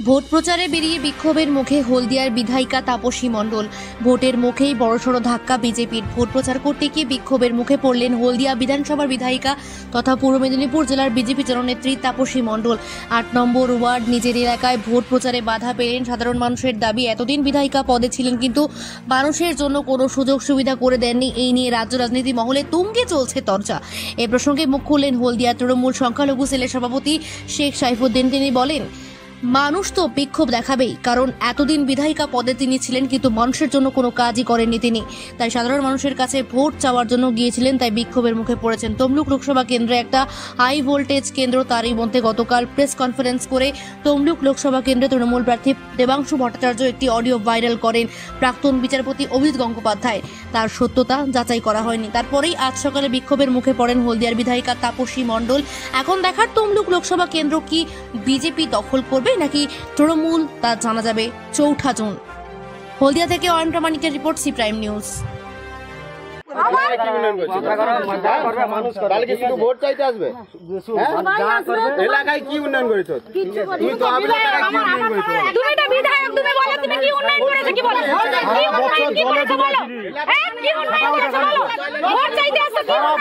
Vote প্রচারে বেরিয়ে বিক্ষোভের মুখে হলদিয়ার বিধায়িকা তাপসী মণ্ডল। ভোটের মুখেই বড়সড় ধাক্কা বিজেপির। ভোট প্রচার করতে গিয়ে বিক্ষোভের মুখে পড়লেন হলদিয়া বিধানসভার বিধায়িকা তথা পূর্ব মেদিনীপুর জেলার বিজেপি জননেত্রী তাপসী মণ্ডল। ৮ নম্বর ওয়ার্ড নিজের এলাকায় ভোট প্রচারে বাধা পেলেন। সাধারণ মানুষের দাবি, এতদিন বিধায়িকা পদে ছিলেন কিন্তু মানুষের জন্য কোনো সুযোগ সুবিধা করে দেননি। এই নিয়ে রাজ্য রাজনীতি মহলে তুঙ্গে চলছে চর্চা। এ প্রসঙ্গে মুখ খুললেন হলদিয়া তৃণমূল সংখ্যালঘু সেলের সভাপতি শেখ সাইফুদ্দিন। তিনি বলেন, মানুষ তো বিক্ষোভ দেখাবেই, কারণ এতদিন বিধায়িকা পদে তিনি ছিলেন কিন্তু মানুষের জন্য কোনো কাজই করেননি তিনি। তাই সাধারণ মানুষের কাছে ভোট চাওয়ার জন্য গিয়েছিলেন, তাই বিক্ষোভের মুখে পড়েছেন। তমলুক লোকসভা কেন্দ্রে একটা হাই ভোল্টেজ কেন্দ্র, তারই মধ্যে গতকাল প্রেস কনফারেন্স করে তমলুক লোকসভা কেন্দ্রে তৃণমূল প্রার্থী দেবাংশু ভট্টাচার্য একটি অডিও ভাইরাল করেন প্রাক্তন বিচারপতি অভিজিৎ গঙ্গোপাধ্যায়। তার সত্যতা যাচাই করা হয়নি। তারপরেই আজ সকালে বিক্ষোভের মুখে পড়েন হলদিয়ার বিধায়িকা তাপসী মণ্ডল। এখন দেখার তমলুক লোকসভা কেন্দ্র কি বিজেপি দখল করবে নাকি তৃণমূল, তা জানা যাবে 4 জুন। হলদিয়া থেকে অয়ন প্রামাণিকের রিপোর্ট, সি প্রাইম নিউজ। এলাকায় কি উন্নয়ন করেছো? তুমি তো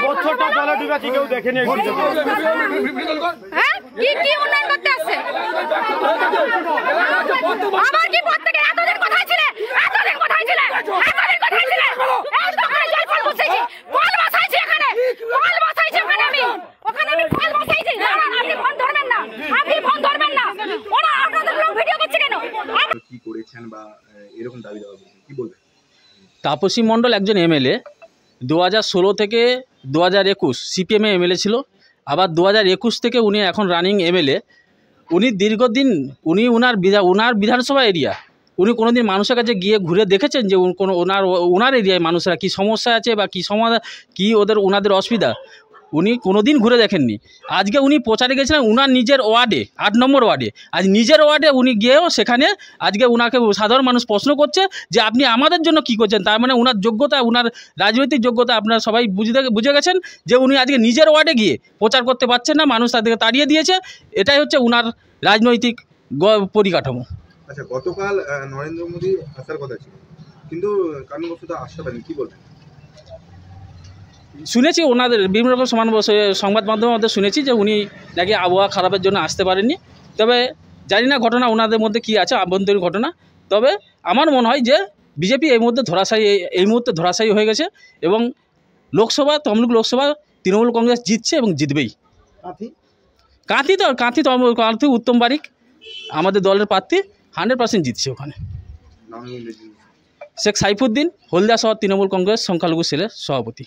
বছরটা জলে ডুবেছি, কেউ দেখেনি। তাপসী মণ্ডল একজন এমএলএ। 2016 থেকে 2021 সিপিএমে এমএলএ ছিল। আবার 2021 থেকে উনি এখন রানিং এমএলএ। উনি দীর্ঘদিন ওনার বিধানসভা এরিয়া উনি কোনোদিন মানুষের কাছে গিয়ে ঘুরে দেখেছেন যে কোনো ওনার এরিয়ায় মানুষরা কী সমস্যা আছে বা কী সমাধান, কী ওনাদের অসুবিধা, উনি কোনোদিন ঘুরে দেখেননি। আজকে উনি প্রচারে গেছিলেন ওনার নিজের ওয়ার্ডে, 8 নম্বর ওয়ার্ডে। আজ নিজের ওয়ার্ডে উনি গিয়েও সেখানে আজকে ওনাকে সাধারণ মানুষ প্রশ্ন করছে যে আপনি আমাদের জন্য কি করছেন। তার মানে ওনার যোগ্যতা, ওনার রাজনৈতিক যোগ্যতা আপনারা সবাই বুঝে গেছেন যে উনি আজকে নিজের ওয়ার্ডে গিয়ে প্রচার করতে পারছেন না, মানুষ তাদেরকে তাড়িয়ে দিয়েছে। এটাই হচ্ছে ওনার রাজনৈতিক পরিকাঠামো। আচ্ছা, গতকাল নরেন্দ্র মোদী আসার কথা ছিল কিন্তু কারণবশত আসতে পারেনি, কি বলবেন? শুনেছি ওনাদের বিভিন্ন রকম সংবাদ মাধ্যমের মধ্যে শুনেছি যে উনি নাকি আবহাওয়া খারাপের জন্য আসতে পারেননি। তবে জানি না ঘটনা ওনাদের মধ্যে কি আছে, আভ্যন্তরীণ ঘটনা। তবে আমার মনে হয় যে বিজেপি এই মুহূর্তে ধরাশায়ী হয়ে গেছে এবং তমলুক লোকসভা তৃণমূল কংগ্রেস জিতছে এবং জিতবেই। কাঁথি উত্তম বারিক আমাদের দলের প্রার্থী 100% জিতছে ওখানে। শেখ সাইফুদ্দিন, হলদিয়া শহর তৃণমূল কংগ্রেস সংখ্যালঘু সেলের সভাপতি।